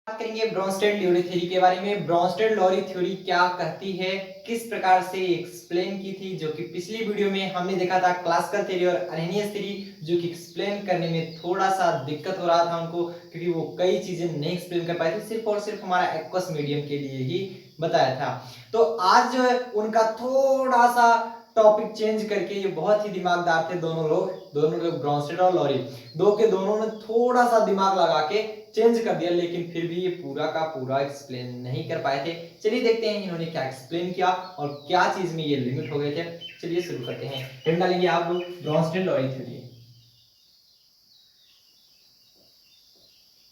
बात करेंगे Bronsted Lowry theory के बारे में। ब्रोंस्टेड लॉरी थ्योरी क्या कहती है, किस प्रकार से एक्सप्लेन की थी, जो कि पिछली वीडियो में हमने देखा था क्लासिकल थ्योरी और अरेनियस थ्योरी, जो कि एक्सप्लेन करने में थोड़ा सा दिक्कत हो रहा था उनको, क्योंकि वो कई चीजें नहीं एक्सप्लेन कर पाए थे, सिर्फ और सिर्फ हमारा एक्वस मीडियम के लिए ही बताया था। तो आज जो है उनका थोड़ा सा टॉपिक चेंज करके, ये बहुत ही दिमागदार थे दोनों लोग ब्रोंस्टेड और लॉरी, दोनों ने थोड़ा सा दिमाग लगा के चेंज कर दिया, लेकिन फिर भी ये पूरा का पूरा एक्सप्लेन नहीं कर पाए थे। चलिए देखते हैं इन्होंने क्या एक्सप्लेन किया और क्या चीज में ये लिमिट हो गए थे। चलिए शुरू करते हैं। हेड डालेंगे आप लोग Bronsted Lowry theory.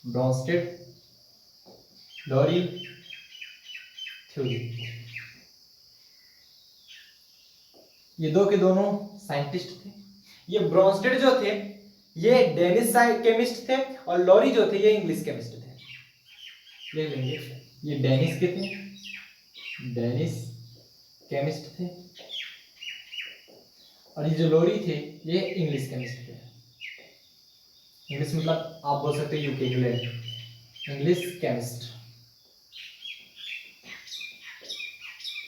Bronsted Lowry theory, ये दो के दोनों साइंटिस्ट थे। ये ब्रोंस्टेड जो थे ये डेनिश केमिस्ट थे और लॉरी जो थे ये इंग्लिश केमिस्ट थे। ले लेंगे, ये डेनिश के थे, डेनिश केमिस्ट थे, और ये जो लॉरी थे ये इंग्लिश केमिस्ट थे। इंग्लिश मतलब आप बोल सकते हो यूके, इंग्लैंड, इंग्लिश केमिस्ट।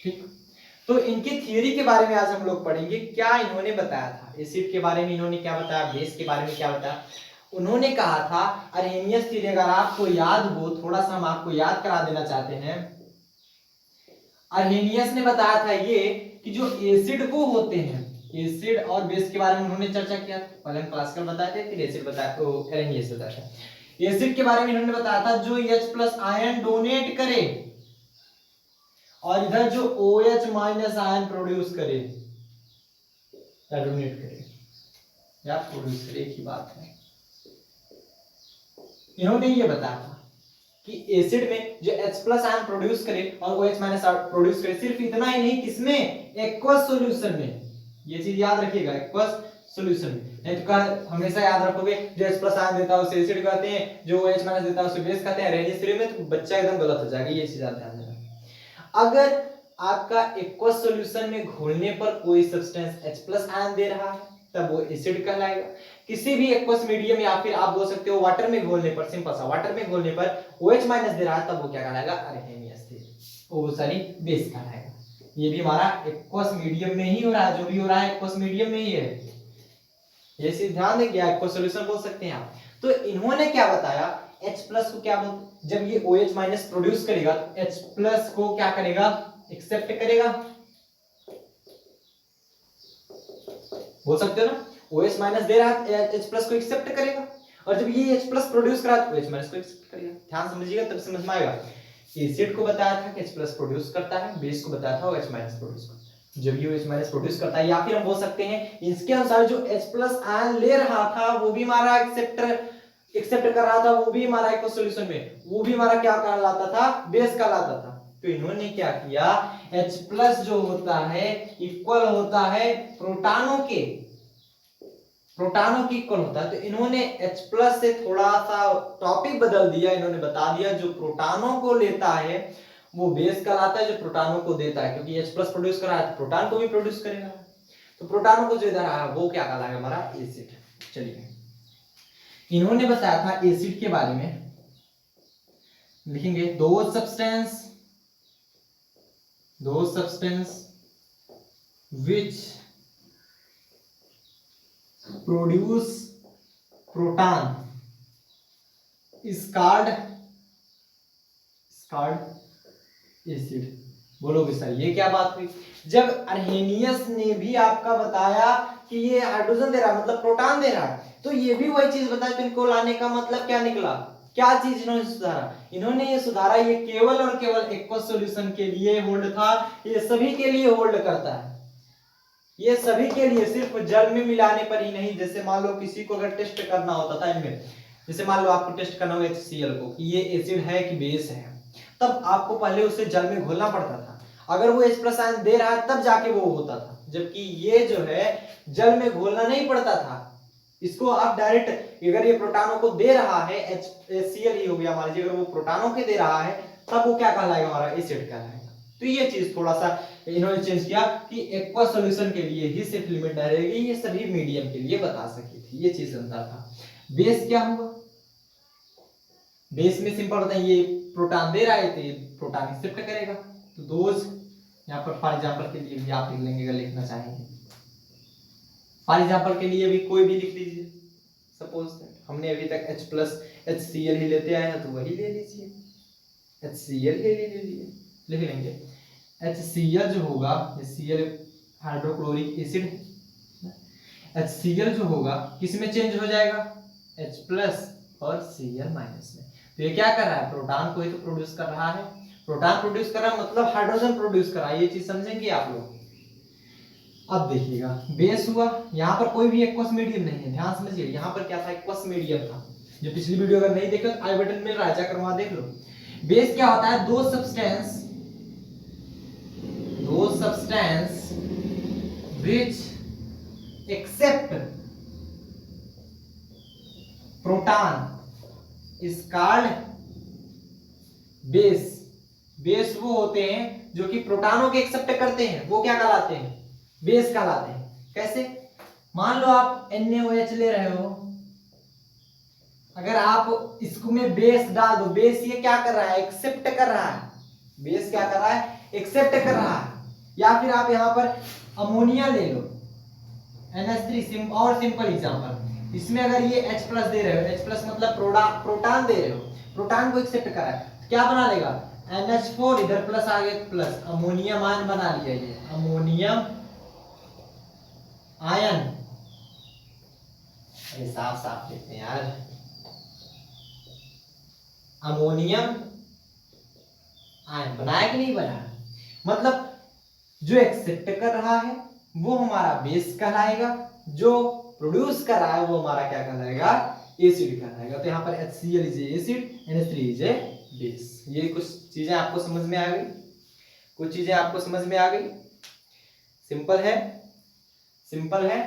ठीक, तो इनकी थियरी के बारे में आज हम लोग पढ़ेंगे। क्या इन्होंने बताया था एसिड के बारे में, इन्होंने क्या बताया बेस के बारे में, क्या बताया। उन्होंने कहा था अरेनियस थ्योरी, अगर आपको याद हो, थोड़ा सा हम आपको याद करा देना चाहते हैं। अरेनियस ने बताया था ये कि जो एसिड को होते हैं, एसिड और बेस के बारे में उन्होंने चर्चा किया। पहले हम क्लासिकल बताए थे, फिर एसिड बताया, तो अरेनियस बताया था। एसिड के बारे में इन्होंने बताया था जो H+ आयन डोनेट करे और इधर जो OH- आयन प्रोड्यूस करे या डोनेट करे या प्रोड्यूस करे, एक ही बात है। इन्होंने ये बताया था कि एसिड में जो H+ आयन प्रोड्यूस करे और OH- प्रोड्यूस करे, सिर्फ इतना ही नहीं, किसमें, एक्वस सॉल्यूशन में। ये चीज याद रखिएगा, एक्वस सॉल्यूशन में। नहीं तो हमेशा याद रखोगे जो H+ आयन देता है उसे एसिड कहते हैं, जो OH- देता है उसे बेस कहते हैं। अरेनियस थ्योरी में तो बच्चा एकदम गलत हो जाएगा, ये चीज ध्यान देना। अगर आपका एक्वस सॉल्यूशन में घोलने पर कोई सब्सटेंस H+ आयन दे रहा है तब वो एसिड कहलाएगा। किसी भी एक्वस मीडियम या फिर आप बोल सकते हो वाटर में घोलने पर, सिंपल सा वाटर में घोलने पर OH- दे रहा है तब वो क्या कहलाएगा, अरेनियस बेस कहलाएगा। ये भी हमारा एक्वस मीडियम में ही हो रहा है, जो भी हो रहा है एक्वस मीडियम में ही है। ये चीज ध्यान देंगे, एक्वस सॉल्यूशन बोल सकते हैं आप। तो इन्होंने क्या बताया, H+ को क्या बोलते, जब ये OH- प्रोड्यूस करेगा तो H+ को क्या करेगा, एक्सेप्ट करेगा। बोल सकते हो ना, OH- दे रहा है H+ को एक्सेप्ट करेगा, और जब ये H+ प्रोड्यूस करा तो OH- को एक्सेप्ट करेगा। ध्यान समझिएगा तब समझ में आएगा। एसिड को बताया था कि H+ प्रोड्यूस करता है, बेस को बताया था OH- प्रोड्यूस करता है। जब ये OH- प्रोड्यूस करता है, या फिर हम बोल सकते हैं इसके अनुसार जो H+ आयन ले रहा था वो भी हमारा एक्सेप्ट कर रहा था, वो भी हमारा एक्वस सॉल्यूशन में, वो भी हमारा क्या कहलाता था, बेस कहलाता था। तो इन्होंने क्या किया, H+ जो होता है इक्वल होता है प्रोटॉनों के, प्रोटॉनों की इक्वल होता है। तो इन्होंने H+ से थोड़ा सा टॉपिक बदल दिया, इन्होंने बता दिया जो प्रोटॉनों को लेता है वो बेस कहलाता है, जो प्रोटॉनों को देता है, क्योंकि H+ प्रोड्यूस कर रहा है तो प्रोटॉन को भी प्रोड्यूस करेगा, तो प्रोटॉनों को जो दे रहा है वो क्या कहलाएगा, हमारा एसिड। चलिए, इन्होंने बताया था एसिड के बारे में, लिखेंगे दो substance which produce proton is called acid. बोलोगे सर ये क्या बात हुई, जब अर्हेनियस ने भी आपका बताया कि ये हाइड्रोजन दे रहा है मतलब प्रोटॉन दे रहा है, तो ये भी वही चीज बताया। तो इनको लाने का मतलब क्या निकला, क्या चीज इन्होंने सुधारा, इन्होंने ये सुधारा ये केवल और केवल एक्वस सॉल्यूशन के लिए होल्ड था, ये सभी के लिए होल्ड करता है, ये सभी के लिए, सिर्फ जल में मिलाने पर ही नहीं। जैसे मान लो किसी को अगर टेस्ट करना होता था इनमें, जैसे मान लो आपको टेस्ट करना हो HCl को कि ये एसिड है कि बेस है, तब आपको पहले उसे जल में घोलना पड़ता था। अगर वो H+ आयन दे रहा है तब जाके वो होता था, जबकि ये जो है जल में घोलना नहीं पड़ता था। इसको आप डायरेक्ट, अगर ये प्रोटॉनों को दे रहा है, HCl ही हो गया मान लीजिए, अगर वो प्रोटॉनों के दे रहा है तब वो क्या कहलाएगा, हमारा एसिड कहलाएगा। तो ये चीज थोड़ा सा इन्होंने चेंज किया कि एक्वा सॉल्यूशन के लिए ही सिर्फ लिमिट रहेगी, ये सभी मीडियम के लिए बता सकी थी, ये चीज अंतर था। बेस क्या हुआ, बेस में सिंपल होता है, ये प्रोटॉन दे रहा है तो ये प्रोटॉन एक्सेप्ट करेगा। तो दोज यहाँ पर फॉर एग्जांपल के लिए भी आप लिख लेंगे अगर लिखना चाहेंगे। फॉर एग्जांपल के लिए भी कोई भी लिख लीजिए। सपोज हमने अभी तक H प्लस HCl ही लेते आए हैं तो वही ले लीजिए, HCl ही ले लीजिए, लिख लेंगे। HCl जो होगा, HCl हाइड्रोक्लोरिक एसिड, HCl जो होगा किस में चेंज हो जाएगा, H प्लस और Cl माइनस में। तो ये क्या कर रहा है, प्रोटॉन को ही तो प्रोड्यूस कर रहा है। प्रोटॉन प्रोड्यूस कर रहा है मतलब हाइड्रोजन प्रोड्यूस कर रहा है, ये चीज समझेंगे आप लोग। अब देखिएगा बेस हुआ, यहाँ पर कोई भी एक्वस मीडियम नहीं है, ध्यान समझिए। यहाँ पर क्या था, एक्वस मीडियम था। जो पिछली वीडियो अगर नहीं देखे तो आई बटन में राजा करवा देख लो। बेस क्या होता है, दो substance which accept proton is called base. Base वो होते हैं जो कि प्रोटॉनों के एक्सेप्ट करते हैं, वो क्या कहलाते हैं, बेस कहलाते हैं। कैसे, मान लो आप NaOH ले रहे हो, अगर आप इसको में बेस डाल दो, बेस ये क्या कर रहा है, एक्सेप्ट कर रहा है। बेस क्या कर रहा है, एक्सेप्ट कर रहा है। या फिर आप यहां पर अमोनिया ले लो, NH3 और सिंपल एग्जांपल, इसमें अगर ये H प्लस दे रहे हो, H प्लस मतलब प्रोटॉन दे रहे हो, प्रोटॉन को एक्सेप्ट कर रहा है, तो क्या बना लेगा, NH4 इधर प्लस आ गया प्लस, अमोनियम आयन बना लिया, ये अमोनियम आयन। अरे साफ साफ लिखते हैं यार, अमोनियम आयन बनाया कि नहीं बनाया। मतलब जो एक्सेप्ट कर रहा है वो हमारा बेस कहलाएगा, जो प्रोड्यूस कर रहा है वो हमारा क्या कहलाएगा, एसिड कहलाएगा। तो यहाँ पर HCl is acid, NH3 is a base. ये कुछ चीजें आपको समझ में आ गई, कुछ चीजें आपको समझ में आ गई। सिंपल है, सिंपल है।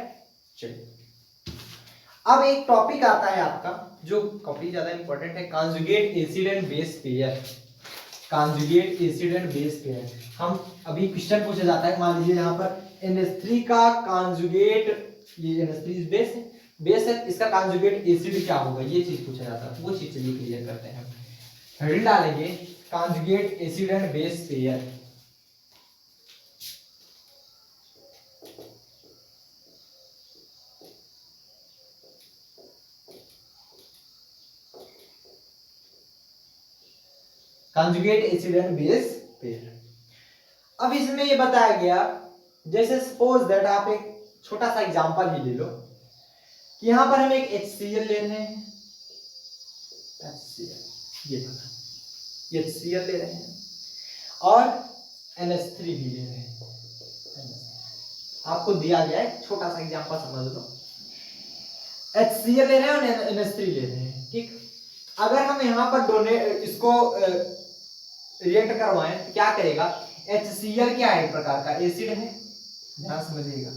चलिए अब एक टॉपिक आता है आपका जो काफी ज्यादा इंपॉर्टेंट है, conjugate acid and base pair. Conjugate acid and base pair, हम अभी क्वेश्चन पूछा जाता है, मान लीजिए यहाँ पर NH3 का कॉन्जुगेट, ये NH3 बेस है, बेस है, इसका कॉन्जुगेट एसिड क्या होगा, ये चीज पूछा जाता है। वो चीज चलिए क्लियर करते हैं। हेडिंग डालेंगे conjugate acid and base pair. Conjugate acid and base pair. अब इसमें ये बताया गया, जैसे सपोज दैट आप एक छोटा सा एग्जांपल ही ले लो कि यहां पर हम एक HCl ले रहे हैं, HCl ये HCl ले रहे हैं और NH3 भी ले रहे हैं। आपको दिया गया है छोटा सा एग्जांपल, समझ लो। HCl ले रहे हैं और NH3 ले रहे हैं, ठीक। अगर हम यहाँ पर इसको रिएक्ट करवाएं तो क्या करेगा, HCl क्या है, एक प्रकार का एसिड है, ध्यान समझिएगा,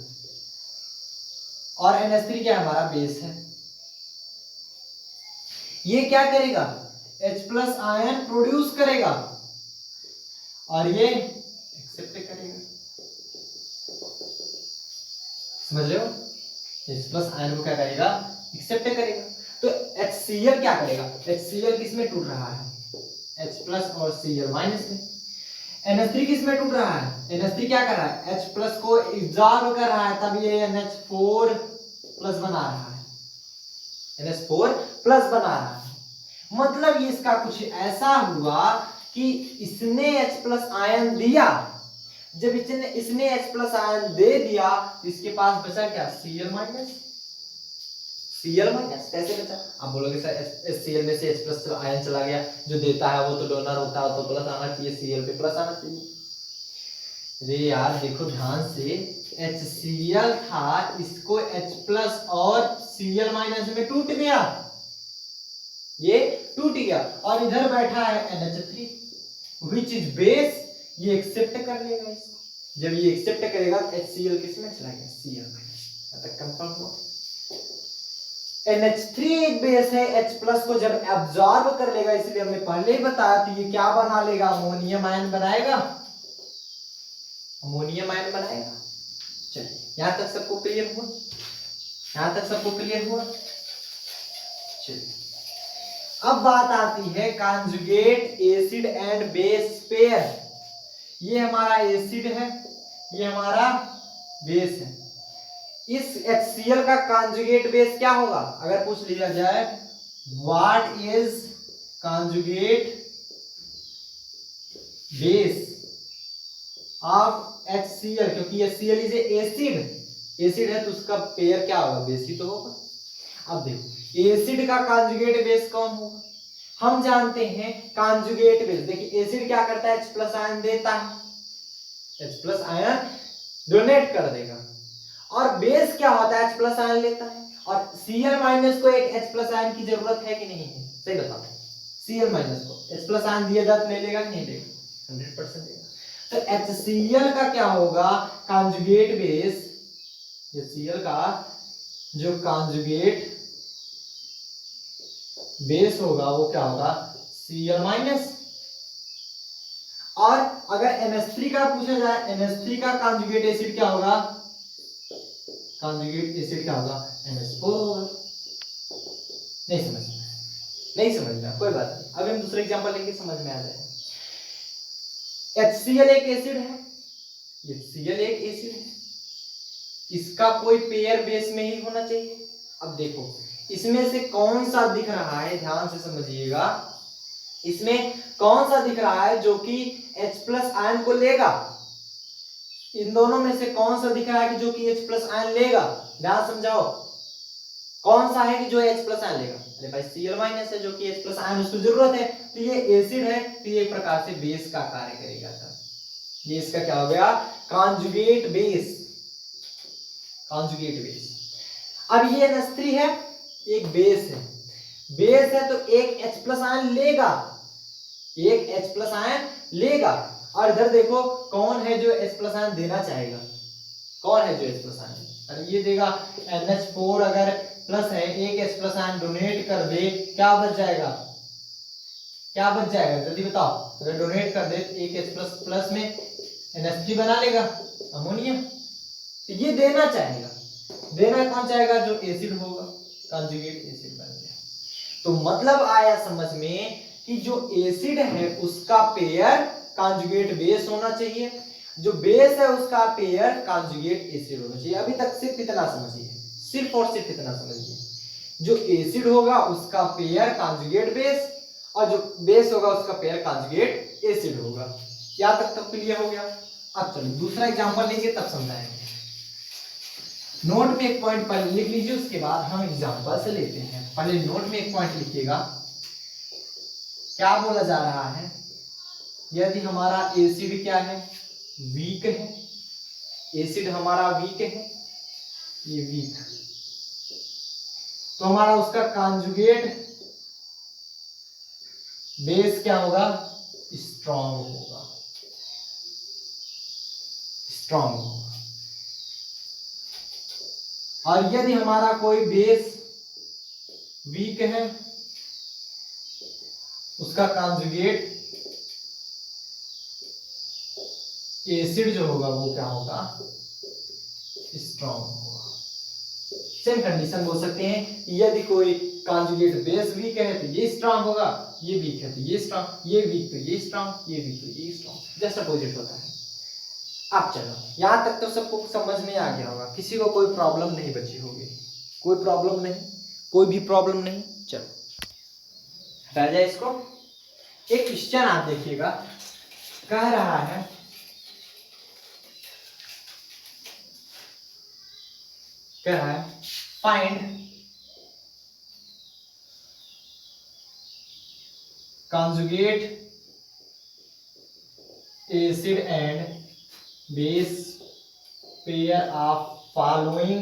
और NH3 क्या है, हमारा बेस है। ये क्या करेगा, H प्लस आयन प्रोड्यूस करेगा और ये एक्सेप्ट करेगा, समझ रहे हो। H प्लस आयन को क्या करेगा, एक्सेप्ट करेगा। तो HCl क्या करेगा, HCl किस में टूट रहा है, H प्लस और Cl माइनस में। NH3 किस में टूट रहा है, NH3 क्या कर रहा है, H प्लस को एब्जॉर्ब कर रहा है, तब ये NH4 प्लस बना रहा है, NH4 प्लस बना रहा है। मतलब ये इसका कुछ ऐसा हुआ कि इसने H प्लस आयन दिया, जब इसने H प्लस आयन दे दिया तो इसके पास बचा क्या, Cl माइनस। Cl माइनस कैसे बचा, आप बोलोगे सर Cl में से H प्लस आयन चला गया, जो देता है वो तो डोनर होता है, तो प्लस आना चाहिए, Cl पे प्लस आना चाहिए। अरे यार देखो ध्यान से, HCl था, इसको H प्लस और Cl माइनस में टूट गया, ये टूट गया, और इधर बैठा है NH3 which is base, ये एक्सेप्ट कर लेगा इसको। जब ये एक्सेप्ट करेगा HCl किस में चला गया, Cl माइनस। यहां तक कंफर्म हुआ। NH3 एक बेस है, H प्लस को जब एब्जॉर्ब कर लेगा, इसलिए हमने पहले ही बताया था, ये क्या बना लेगा, अमोनियम आयन बनाएगा, अमोनियम आयन बनाएगा। चलिए यहां तक सबको क्लियर हुआ, यहां तक सबको क्लियर हुआ। चलिए अब बात आती है conjugate acid and base pair. ये हमारा एसिड है, ये हमारा बेस है। इस HCl का कॉन्जुगेट बेस क्या होगा? अगर पूछ लिया जाए what is conjugate base of HCl, क्योंकि HCl इज एसिड है तो उसका पेयर क्या होगा? बेस ही तो होगा। अब देखो एसिड का कॉन्जुगेट बेस कौन होगा? हम जानते हैं कॉन्जुगेट बेस, देखिए एसिड क्या करता है? H+ आयन देता है, H+ आयन डोनेट कर देगा। और बेस क्या होता है? H+ आयन लेता है। और Cl- को एक H+ आयन की जरूरत है कि नहीं है? सही बताओ। Cl- को H+ आयन दिया जाए तो ले लेगा कि नहीं लेगा? 100% लेगा। तो HCl का क्या होगा? कॉन्जुगेट बेस, HCl का जो कॉन्जुगेट बेस होगा वो क्या होगा? Cl-। और अगर NH3 का पूछा जाए, NH3 का कॉन्जुगेट एसिड क्या होगा? कॉन्जुगेट एसिड क्या होगा? NH4 होगा। नहीं समझना, कोई बात नहीं। अब हम दूसरा एग्जांपल लेंगे, समझ में आ जाएगा। HCl एक एसिड है, HCl एक एसिड है, इसका कोई पेयर बेस में ही होना चाहिए। अब देखो इसमें से कौन सा दिख रहा है, ध्यान से समझिएगा, इसमें कौन सा दिख रहा है जो कि H+ आयन को लेगा? इन दोनों में से कौन सा दिख रहा है कि जो कि H+ आयन लेगा? ध्यान समझाओ, कौन सा है कि जो H+ आयन लेगा? अरे भाई Cl- है जो कि H+ आयन उसको जरूरत है, तो ये एसिड है तो ये एक प्रकार से बेस का कार्य करेगा। तब ये इसका क्या हो गया? Conjugate base, conjugate base. अब ये NH3 है, एक बेस है, बेस है तो एक H+ आयन लेगा, एक H+ आयन लेगा। और इधर देखो कौन है जो H+ आयन देना चाहेगा? कौन है जो H+ आयन? अरे ये देगा। NH4 अगर प्लस है, एक H+ आयन डोनेट कर दे, क्या बच जाएगा? क्या बच जाएगा जल्दी बताओ? अगर डोनेट कर दे एक H+ में NH3 बना लेगा, अमोनिया। तो ये देना चाहेगा, देना कौन चाहेगा? जो एसिड होगा, कॉन्जुगेट एसिड बन गया। तो मतलब आया समझ में कि जो एसिड है उसका पेयर कॉन्जुगेट बेस होना चाहिए, जो बेस है उसका पेयर कॉन्जुगेट एसिड होना चाहिए। अभी तक सिर्फ इतना समझिए, सिर्फ और सिर्फ इतना समझिए, जो एसिड होगा उसका पेयर कॉन्जुगेट बेस, और जो बेस होगा उसका पेयर कॉन्जुगेट एसिड होगा। क्या तक तो क्लियर हो गया? अब चलो दूसरा एग्जांपल लेंगे तब समझाएंगे। नोट में एक पॉइंट पहले लिख लीजिए, उसके बाद हम एग्जांपल से लेते हैं। पहले नोट में एक पॉइंट लिखिएगा। क्या बोला जा रहा है? यदि हमारा एसिड क्या है? वीक है, एसिड हमारा वीक है, ये वीक, तो हमारा उसका कॉन्जुगेट बेस क्या होगा? स्ट्रॉन्ग होगा, स्ट्रॉन्ग होगा। और यदि हमारा कोई बेस वीक है, उसका कॉन्जुगेट एसिड जो होगा वो क्या होगा? स्ट्रॉन्ग होगा। सेम कंडीशन बोल सकते हैं, यदि कोई कॉन्जुगेट बेस वीक है तो ये स्ट्रॉन्ग होगा, ये वीक है तो ये स्ट्रॉन्ग, ये वीक तो ये स्ट्रॉन्ग, ये वीक तो ये स्ट्रॉन्ग, जस्ट अपोजिट होता है। अब चलो यहां तक तो सबको समझ में आ गया होगा, किसी को कोई प्रॉब्लम नहीं बची होगी? कोई प्रॉब्लम नहीं, कोई भी प्रॉब्लम नहीं। चलो हटा जाए इसको। एक क्वेश्चन आप देखिएगा, कह रहा है find conjugate acid and base pair of following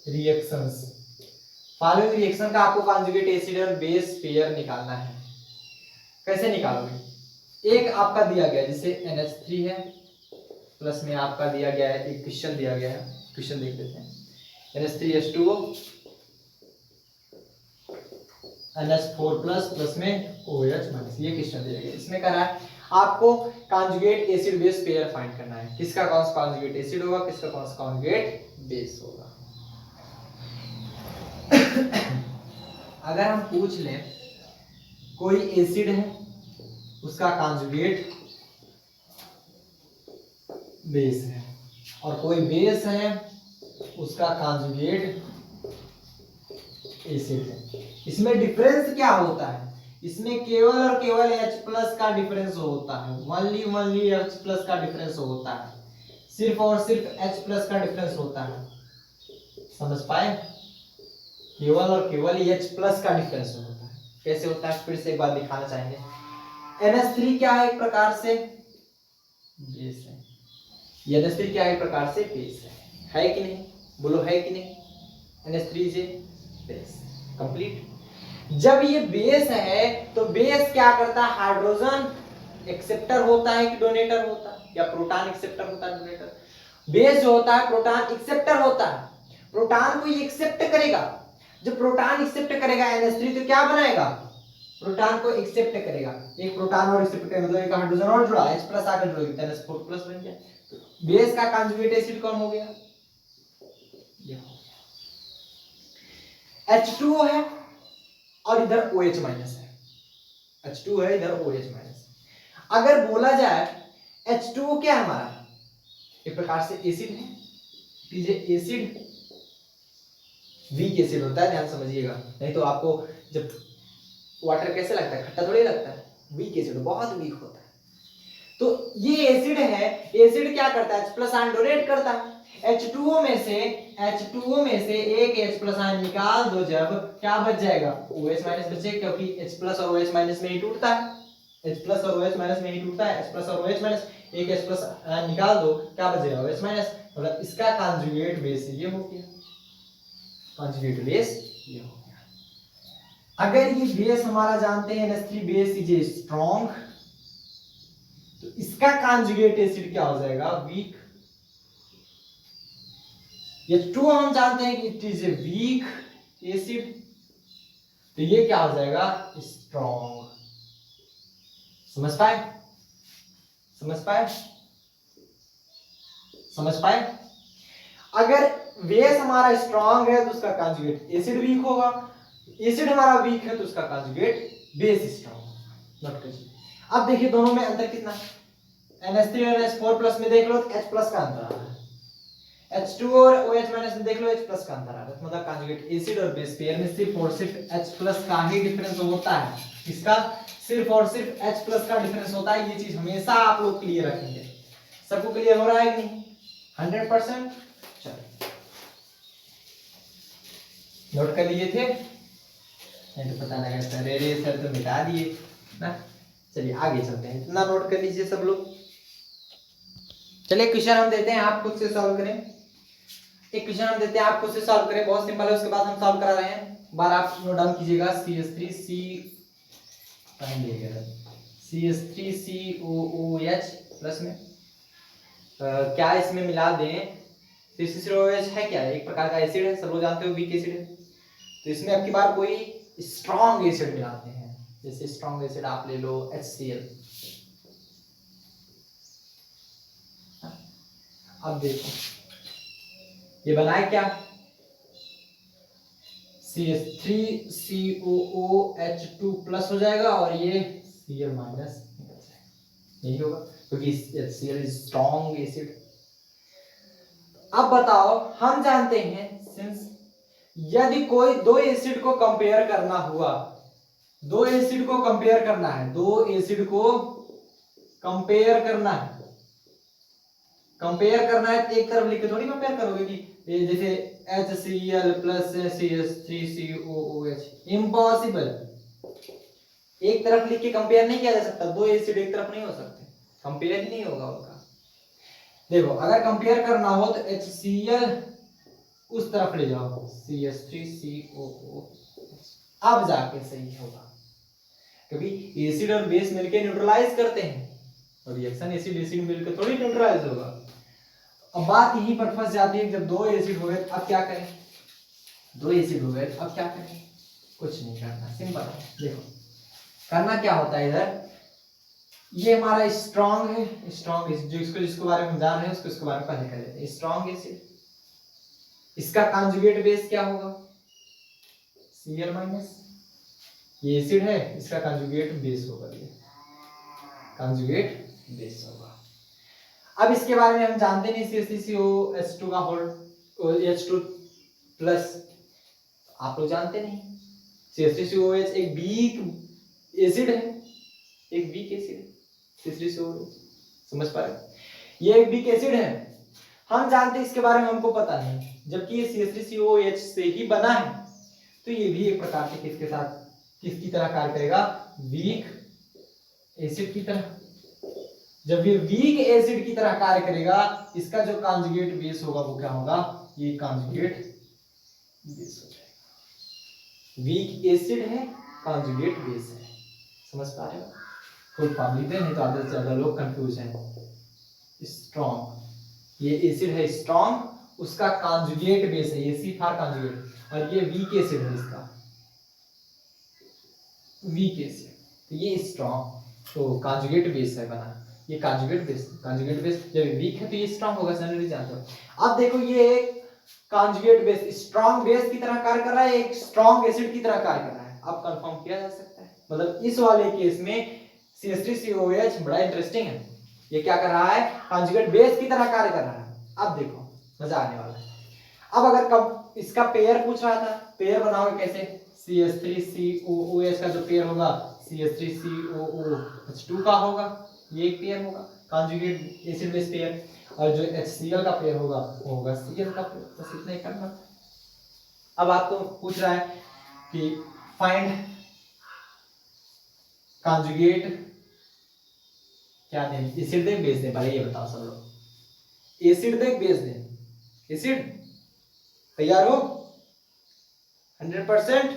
reactions। Following reaction का आपको कॉन्जुगेट एसिड और बेस पेयर निकालना है। कैसे निकालोगे? एक आपका दिया गया है, जैसे NH3 है, प्लस में आपका दिया गया है, एक क्वेश्चन दिया गया है, क्वेश्चन देख लेते हैं। NH3H2O NH4 प्लस में OH माइनस, ये क्वेश्चन दिया गया। इसमें कह रहा है आपको conjugate acid base pair find करना है, किसका कौन सा कॉन्जुगेट एसिड होगा, किसका कौन सा कॉन्जुगेट बेस होगा। अगर हम पूछ लें कोई एसिड है उसका कॉन्जुगेट बेस है और कोई बेस है उसका कॉन्जुगेट एसिड है, इसमें डिफरेंस क्या होता है? इसमें केवल और केवल H+ का डिफरेंस होता है, ओनली H+ का डिफरेंस होता है, सिर्फ और सिर्फ H+ का डिफरेंस होता है। समझ पाए? केवल और केवल H+ का डिफरेंस होता है। कैसे होता है फिर से एक बार दिखाना चाहेंगे। NH3 क्या है? एक प्रकार से बेस है। NH3 क्या है? एक प्रकार से बेस है कि नहीं? बोलो है कि नहीं? NH3 से बेस कंप्लीट। जब ये बेस है तो बेस क्या करता है? हाइड्रोजन एक्सेप्टर होता है कि डोनेटर होता है, या प्रोटॉन एक्सेप्टर होता है डोनेटर? बेस जो होता है प्रोटॉन एक्सेप्टर होता है, प्रोटॉन को ये एक्सेप्ट करेगा। जब प्रोटॉन एक्सेप्ट करेगा NH3 तो क्या बनाएगा? प्रोटॉन को एक्सेप्ट करेगा। एक प्रोटॉन और एक्सेप्ट करेगा मतलब एक हाइड्रोजन और जुड़ा, H+ आकर जुड़ेगा तो NH4+ बन गया। तो बेस का कॉन्जुगेट एसिड कौन हो गया? ये H2O है और इधर OH- है। H2 है, इधर OH-। अगर बोला जाए H2O क्या है हमारा? एक प्रकार से एसिड है। एसिड वीक एसिड होता है, ध्यान समझिएगा, नहीं तो आपको जब वाटर कैसे लगता है? खट्टा थोड़ी लगता है, वीक एसिड बहुत वीक होता है। तो ये एसिड है, एसिड क्या करता है? H+ आयन डोनेट करता है। H2O में से एक H+ आयन निकाल दो, जब क्या बच जाएगा? OH- बचेगा, क्योंकि H+ और OH- में ही टूटता है। H+ और OH- में ही टूटता है। H+ और OH- एक H+ आयन निकाल दो, क्या बचेगा? OH-, मतलब इसका कॉन्जुगेट बेस ये हो गया। कॉन्जुगेट बेस ये हो गया। अगर ये बेस हमारा जानते हैं NH3 base is a strong, तो इसका कॉन्जुगेट एसिड क्या हो जाएगा? वीक। H2 हम जानते हैं कि it is a weak acid, तो ये क्या हो जाएगा? स्ट्रॉन्ग। समझ पाए? समझ पाए? समझ पाए? अगर बेस हमारा स्ट्रॉन्ग है तो उसका कॉन्जुगेट एसिड वीक होगा, एसिड हमारा वीक है तो उसका कॉन्जुगेट बेस स्ट्रॉन्ग। नोट कीजिए। अब देखिए दोनों में अंतर कितना है? NH3 और NH4+ में देख लो तो H+ का अंतर आ रहा है, H2 और OH- में देख लो H+ का अंतर आ रहा है। मतलब कॉन्जुगेट एसिड और बेस पेयर में सिर्फ और सिर्फ H+ का ही डिफरेंस होता है। इसका सिर्फ और सिर्फ H+ का डिफरेंस होता है। ये चीज हमेशा आप लोग क्लियर रखेंगे। सबको क्लियर हो रहा है कि नहीं? 100%। चलो नोट कर लिए थे? नहीं तो पता लगा सर सर तो मिटा दिए ना। चलिए आगे चलते हैं, इतना नोट कर लीजिए सब लोग। चलिए क्वेश्चन हम देते हैं, आप खुद से सॉल्व करें। एक क्वेश्चन हम देते हैं, आप खुद से सॉल्व करें, बहुत सिंपल है। उसके बाद हम सॉल्व करा रहे हैं, बार आप नोट डाउन कीजिएगा। CH3COOH प्लस में क्या इसमें मिला दें? CH3OH है क्या? एक प्रकार का एसिड है, सब लोग जानते हो, वीक एसिड है। तो इसमें अब की बार कोई स्ट्रॉन्ग एसिड मिलाते हैं। जैसे स्ट्रॉन्ग एसिड आप ले लो HCl। अब देखो ये बनाए क्या? CH3COOH2 प्लस हो जाएगा और ये Cl माइनस निकल जाएगा, यही होगा क्योंकि HCl इज स्ट्रॉन्ग एसिड। अब बताओ, हम जानते हैं सिंस यदि कोई दो एसिड को कंपेयर करना हुआ, दो एसिड को कंपेयर करना है, दो एसिड को कंपेयर करना है, कंपेयर करना है तो एक तरफ लिख के थोड़ी कंपेयर करोगे कि ये जैसे HCl प्लस CH3COOH, इम्पॉसिबल। एक तरफ लिख के कंपेयर नहीं किया जा सकता, दो एसिड एक तरफ नहीं हो सकते, कंपेयर ही नहीं होगा उनका। देखो अगर कंपेयर करना हो तो HCl उस तरफ ले जाओ, CH3COOH, अब जाके सही होगा, क्योंकि एसिड और बेस मिलके न्यूट्रलाइज करते हैं और रिएक्शन एसिड एसिड मिलकर थोड़ी न्यूट्रलाइज होगा। अब बात यहीं पर फंस जाती है, जब दो एसिड हो गए अब क्या करें? दो एसिड हो गए अब क्या करें? कुछ नहीं करना, सिंपल है। देखो करना क्या होता है, इधर ये हमारा स्ट्रॉन्ग है, स्ट्रॉन्ग एसिड जो इसको जिसके बारे में हम जान रहे हैं उसको इसके बारे में पहले कर लेते हैं। स्ट्रॉन्ग एसिड, इसका कॉन्जुगेट बेस क्या होगा? Cl minus. ये एसिड है, इसका कंजुगेट बेस होगा, ये कंजुगेट बेस होगा। अब इसके बारे में हम जानते नहीं, CH3COH2 का होल H2 प्लस आप लोग जानते नहीं। CH3COH एक वीक एसिड है, एक वीक एसिड है CH3COH, समझ पा रहे? ये एक वीक एसिड है, हम जानते हैं, इसके बारे में हमको पता नहीं, जबकि ये CH3COH से ही बना है, तो ये भी एक प्रकार से किसके साथ, किसकी तरह कार्य करेगा, वीक एसिड की तरह। जब ये वीक एसिड की तरह कार्य करेगा, इसका जो कॉन्जुगेट बेस होगा वो क्या होगा, ये कॉन्जुगेट बेस हो जाएगा। वीक एसिड है, कॉन्जुगेट बेस है, समझ पा रहे हो? फुल फॉर्म लिखते हैं, नहीं तो आधे से ज्यादा लोग कंफ्यूज हैं। स्ट्रॉन्ग, ये एसिड है स्ट्रॉन्ग, उसका कॉन्जुगेट बेस है, ये सी फॉर कॉन्जुगेट, और ये वीक एसिड है, इसका वीक एसिड, तो ये स्ट्रॉन्ग, तो कॉन्जुगेट बेस है बना, ये कॉन्जुगेट बेस, कॉन्जुगेट बेस जब वीक है तो ये स्ट्रॉन्ग होगा, जनरली जानते हो। अब देखो ये एक कॉन्जुगेट बेस स्ट्रॉन्ग बेस की तरह कार्य कर रहा है, एक स्ट्रॉन्ग एसिड की तरह कार्य कर रहा है, अब कंफर्म किया जा सकता है। मतलब इस वाले केस में CH3COH बड़ा इंटरेस्टिंग है, ये क्या कर रहा है, कॉन्जुगेट बेस की तरह कार्य कर रहा है। अब देखो मजा आने वाला है। अब अगर कब इसका पेयर पूछ रहा था, पेयर बनाओगे कैसे, CH3COOH का जो पेयर होगा CH3COOH2 का होगा, ये एक पेयर होगा कॉन्जुगेट एसिड बेस पेयर, और जो HCl का पेयर होगा वो होगा Cl का पेयर, बस इतना ही करना। अब आपको पूछ रहा है कि फाइंड कॉन्जुगेट क्या दें, एसिड दें बेस दें, पहले ये बताओ सब लोग, एसिड दें बेस दें, एसिड तैयार हो 100%,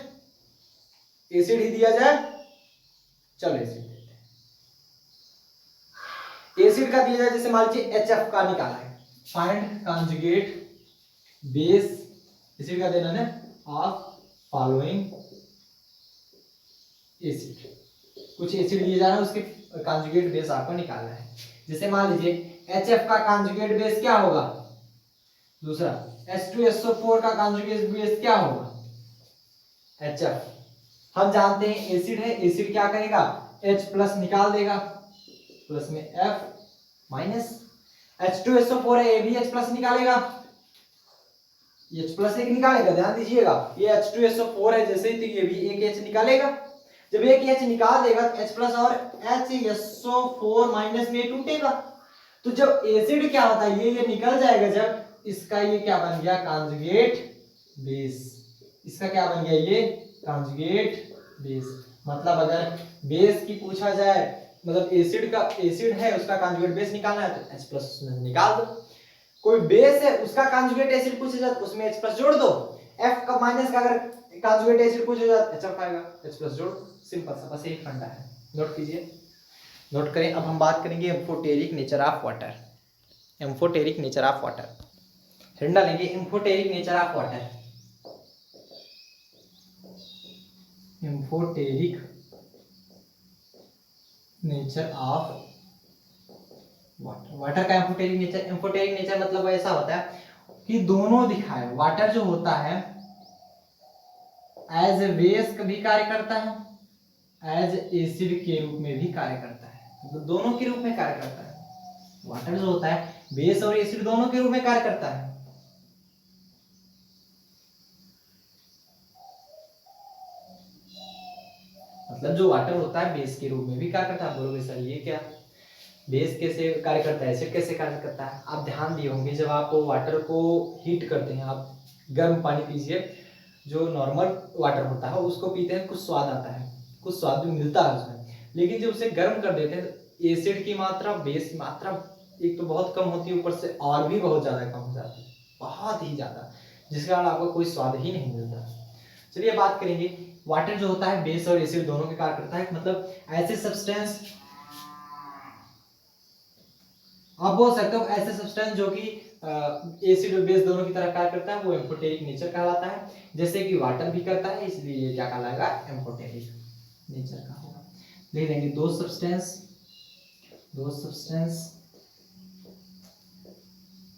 एसिड ही दिया जाए, चलो एसिड देते हैं। एसिड का दिया जाए, जैसे मान लीजिए HF का निकाला है, फाइंड कॉन्जुगेट बेस एसिड का देना है ऑफ फॉलोइंग एसिड, कुछ एसिड दिए जा रहा है, उसके कॉन्जुगेट बेस आपको निकालना है। जैसे मान लीजिए HF का कॉन्जुगेट बेस क्या होगा, दूसरा H2SO4 का कॉन्जुगेट बेस क्या होगा, HF। हम जानते हैं एसिड है, एसिड क्या करेगा, H प्लस निकाल देगा, प्लस में F माइनस, H2SO4 है, ये भी H प्लस निकालेगा, H प्लस एक निकालेगा, ध्यान दीजिएगा, ये H2SO4 है जैसे, तो ये भी एक H निकालेगा, जब एक H निकाल देगा तो H प्लस और HSO4 माइनस में टूटेगा, तो जब एसिड क्या होता है, ये निकल जाएगा, जब इसका ये क्या बन गया, कॉन्जुगेट बेस, इसका क्या बन गया, ये कॉन्जुगेट बेस। मतलब अगर बेस की पूछा जाए, मतलब एसिड का, एसिड है उसका कॉन्जुगेट बेस निकालना है तो H प्लस उसमें निकाल दो, कोई बेस है उसका कॉन्जुगेट एसिड पूछा जाए तो उसमें H प्लस जोड़ दो, F का माइनस का अगर कॉन्जुगेट एसिड पूछा जाए तो HF आएगा, H प्लस जोड़, सिंपल सा, बस यही फंडा है, नोट कीजिए, नोट करें। अब हम बात करेंगे amphoteric nature of water, amphoteric nature of water, ठंडा लेंगे, amphoteric nature of water, amphoteric nature of water, water का एम्फोटेरिक नेचर, एम्फोटेरिक नेचर मतलब ऐसा होता है कि दोनों दिखाए, वाटर जो होता है एज ए बेस भी कार्य करता है, एज एसिड के रूप में भी कार्य करता है, तो दोनों के रूप में कार्य करता है, वाटर जो होता है बेस और एसिड दोनों के रूप में कार्य करता है। मतलब जो वाटर होता है बेस के रूप में भी कार्य करता है। बोलोगे सर ये क्या, बेस कैसे कार्य करता है, एसिड कैसे कार्य करता है? आप ध्यान दिए होंगे जब आप वाटर को हीट करते हैं, आप गर्म पानी पीजिए, जो नॉर्मल वाटर होता है उसको पीते हैं, कुछ स्वाद आता है, कुछ स्वाद भी मिलता है उसमें, लेकिन जब उसे गर्म कर देते हैं तो एसिड की मात्रा, बेस की मात्रा एक तो बहुत कम होती है, ऊपर से और भी बहुत ज्यादा कम हो जाती है, बहुत ही ज्यादा, जिसके कारण आपको कोई स्वाद ही नहीं मिलता। चलिए बात करेंगे, वाटर जो होता है बेस और एसिड दोनों के कार्य करता है, मतलब ऐसे सब्सटेंस, आप बोल सकते हो ऐसे सब्सटेंस जो कि एसिड और बेस दोनों की तरह कार्य करता है वो एम्फोटेरिक नेचर कहलाता है, जैसे कि वाटर भी करता है, इसलिए ये क्या कहलाएगा, एम्फोटेरिक नेचर का होगा। देख लेंगे दो substance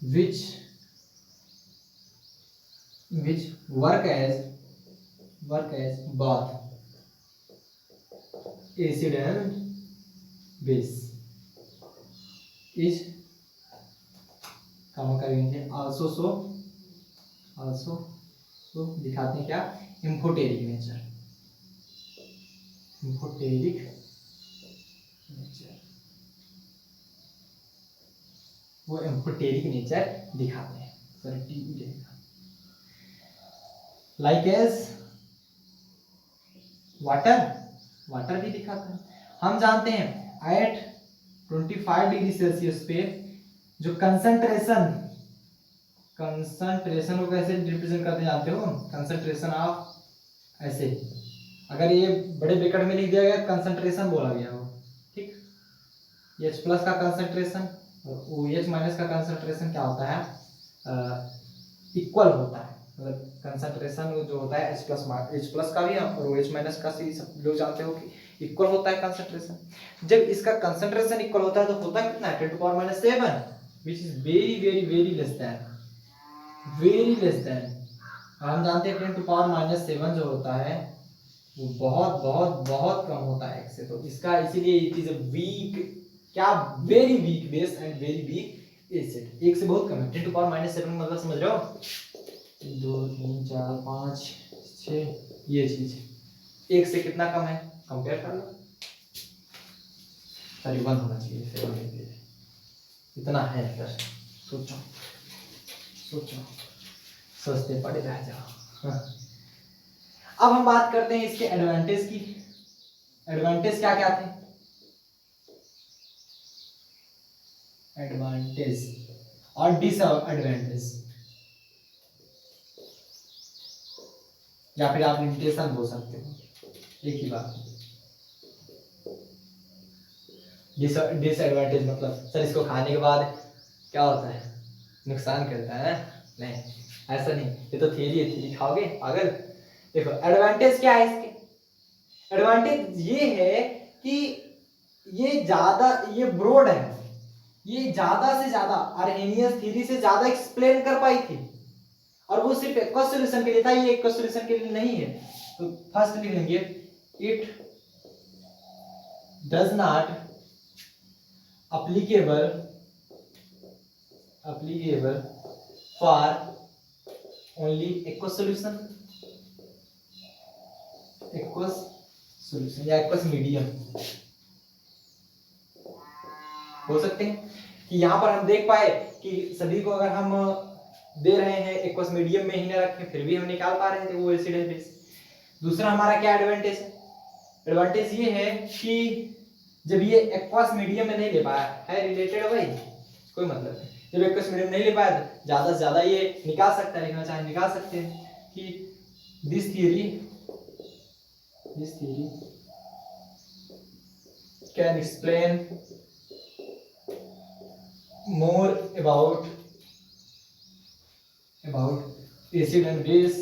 which work as bath, acid and base is काम करेंगे also so दिखाते हैं क्या एम्फोटेरिक नेचर वो एम्फोटेरिक नेचर दिखाते हैं सर टीवी रहेगा लाइक एज वाटर भी दिखाता है। हम जानते हैं एट 25 डिग्री सेल्सियस पे जो कंसंट्रेशन को कैसे रिप्रेजेंट करते जानते हो, कंसंट्रेशन ऑफ ऐसे, अगर ये बड़े ब्रैकेट में लिख दिया गया कंसंट्रेशन बोला गया हो, ठीक, H प्लस का कंसंट्रेशन और OH माइनस का कंसंट्रेशन क्या होता है, इक्वल होता है। मतलब कंसंट्रेशन जो होता है H प्लस का भी और OH माइनस का भी सब लोग जानते हो कि इक्वल होता है कंसंट्रेशन। जब इसका कंसंट्रेशन इक्वल होता है तो होता कितना है 10⁻⁷ which is very less than। हम जानते हैं 10⁻⁷ जो होता है वो बहुत कम होता है 1 से, तो इसका इसीलिए इट इज अ वीक, क्या, very weak base and very weak acid. 1 से बहुत कम है। 10⁻⁷ मतलब समझ रहे हो, 2 3 4 5 6 ये चीज 1 से कितना कम है, कंपेयर कर लो, सॉरी 1 होना चाहिए, 7 इतना है सर, सोचो सोचते पड़े रह जाओ। अब हम बात करते हैं इसके एडवांटेज की। एडवांटेज क्या क्या थे, एडवांटेज और डिसएडवांटेज, या फिर आप लिमिटेशन बोल सकते हो, एक ही बात। डिसएडवांटेज मतलब सर इसको खाने के बाद क्या होता है, नुकसान करता है, नहीं ऐसा नहीं, ये तो थ्योरी खाओगे पागल। देखो एडवांटेज क्या है इसके, एडवांटेज ये है कि ये ब्रॉड है, ये ज्यादा से ज्यादा अर्हेनियस थ्योरी से ज्यादा एक्सप्लेन कर पाई थी, और वो सिर्फ एक्वस सॉल्यूशन के लिए था, ये एक्वस सॉल्यूशन के लिए नहीं है। तो फर्स्ट लिख लेंगे it does not applicable for only aqueous solution या aqueous medium हो सकते हैं। कि यहाँ पर हम देख पाए कि सभी को अगर हम दे रहे हैं एक्वस मीडियम में ही ना रखें फिर भी हम निकाल पा रहे थे वो एसिड है बेस। दूसरा हमारा क्या एडवांटेज है, एडवांटेज ये है कि जब ये एक्वस मीडियम में नहीं ले पाया है, रिलेटेड भाई कोई मतलब नहीं, जब एक्वस मीडियम नहीं ले पाया तो ज्यादा से ज्यादा ये निकाल सकता है, लिखना चाहे निकाल सकते हैं कि this theory can explain more about acid and base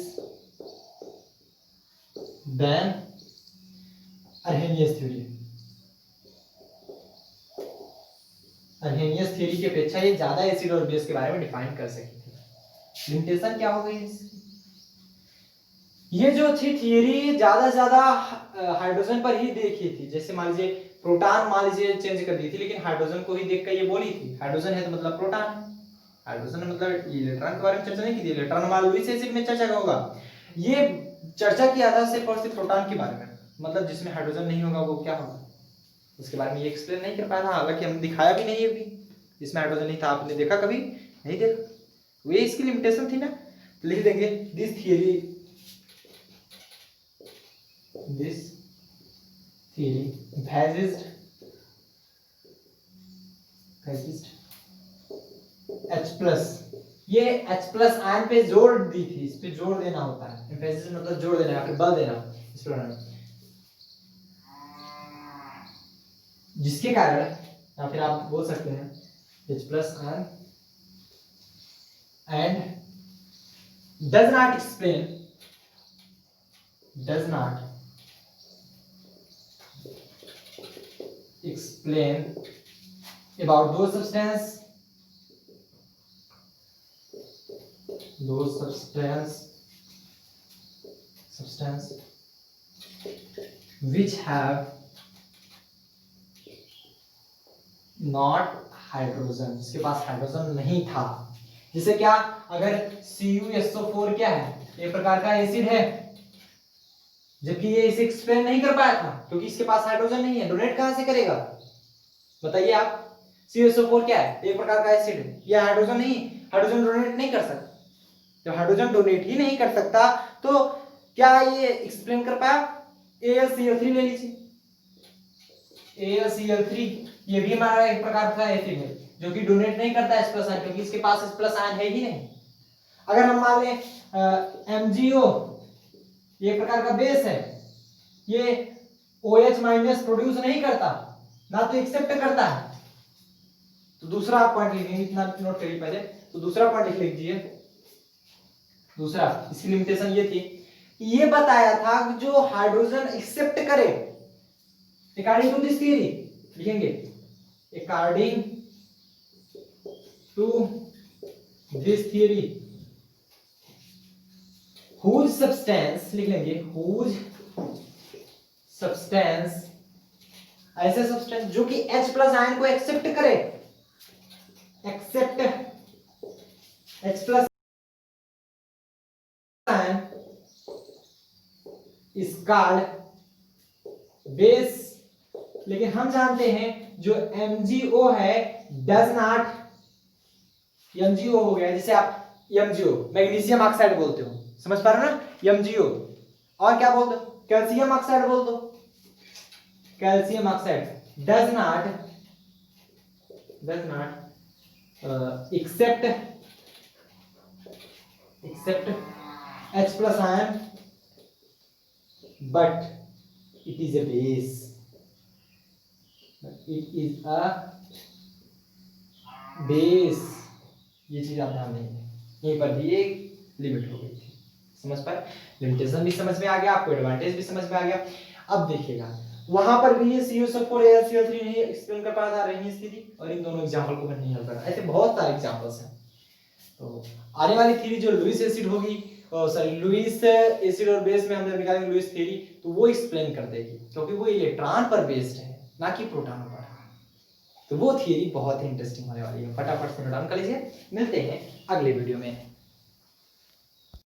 than Arrhenius theory। Arrhenius theory की अपेक्षा ये ज्यादा एसिड और बेस के बारे में डिफाइन कर सकी थी। लिमिटेशन क्या हो गई इसकी, ये जो थी थियरी ज्यादा से ज्यादा हाइड्रोजन पर ही देखी थी। जैसे मान लीजिए प्रोटॉन मान लीजिए चेंज कर दी थी, लेकिन हाइड्रोजन को ही देखकर ये बोली थी हाइड्रोजन है तो मतलब प्रोटॉन है, हाइड्रोजन मतलब इलेक्ट्रॉन के बारे में चर्चा नहीं की थी, इलेक्ट्रॉन हमारा लुईस एसिड में चर्चा होगा। ये चर्चा किया था सिर्फ और सिर्फ प्रोटॉन के बारे में, मतलब जिसमें हाइड्रोजन नहीं होगा वो क्या होगा उसके बारे में ये एक्सप्लेन नहीं कर पाया था। हालांकि हमने दिखाया भी नहीं है भी, जिसमें हाइड्रोजन नहीं था आपने देखा कभी नहीं देखा, वो इसकी लिमिटेशन थी ना। लिख देंगे दिस थियरी H प्लस, ये H प्लस आयन पे जोर दी थी, इस पे जोर देना होता है, एम्फेसिस मतलब जोर देना या फिर बल देना इस पर, जिसके कारण या फिर आप बोल सकते हैं H plus ion and does not explain about those substance which have not hydrogen, इसके पास हाइड्रोजन नहीं था। जैसे क्या, अगर CuSO4 क्या है, एक प्रकार का एसिड है, जबकि ये इसे एक्सप्लेन नहीं कर पाया था क्योंकि इसके पास हाइड्रोजन नहीं है, डोनेट कहां से करेगा बताइए आप। CuSO4 क्या है, एक प्रकार का एसिड है, ये हाइड्रोजन नहीं, हाइड्रोजन डोनेट नहीं कर सकता। जब हाइड्रोजन डोनेट ही नहीं कर सकता तो क्या ये एक्सप्लेन कर पाया। AlCl3 ले लीजिए, AlCl3 ये भी हमारा एक प्रकार का एसिड है जो कि डोनेट नहीं करता H+ आयन, क्योंकि इसके पास H+ आयन है ही नहीं। अगर हम मान लें MgO, ये एक प्रकार का बेस है, ये OH- प्रोड्यूस नहीं करता, ना तो एक्सेप्ट करता है। तो दूसरा पॉइंट लिखेंगे, इतना नोट करिए पहले, तो दूसरा पॉइंट लिख लीजिए। दूसरा, इसकी लिमिटेशन ये थी, ये बताया था कि जो हाइड्रोजन एक्सेप्ट करे, अकॉर्डिंग टू दिस थियरी लिखेंगे, according to this theory whose substance लिख लेंगे, whose substance, ऐसे सब्सटेंस जो कि H+ आयन को एक्सेप्ट करे, accept H+ ion is called base. लेकिन हम जानते हैं जो MgO है डज नॉट, MgO हो गया, जैसे आप MgO मैग्नीशियम ऑक्साइड बोलते हो, समझ पा रहे हो ना, MgO, और क्या बोलते हो, कैल्शियम ऑक्साइड बोल दो, calcium oxide does not accept H+ ion but it is a base, ये चीज आप ध्यान देंगे, यहीं पर भी एक लिमिट हो गई थी, समझ पाए, लिमिटेशन भी समझ में आ गया, आपको एडवांटेज भी समझ में आ गया। अब देखिएगा वहां पर भी ये CuSO4 AlCl3 नहीं एक्सप्लेन कर पाया था रही स्थिति, और इन दोनों एग्जांपल को मैंने हल करा, ऐसे बहुत सारे एग्जांपल्स हैं। तो आने वाली थ्योरी जो लुईस एसिड होगी, सॉरी लुईस एसिड और बेस में हम जब निकालेंगे लुईस थ्योरी, तो वो एक्सप्लेन कर देगी, क्योंकि वो इलेक्ट्रॉन पर बेस्ड है ना कि प्रोटॉन पर। तो वो थ्योरी बहुत ही इंटरेस्टिंग होने वाली है, फटाफट से नोट डाउन कर लीजिए। मिलते हैं अगले वीडियो में।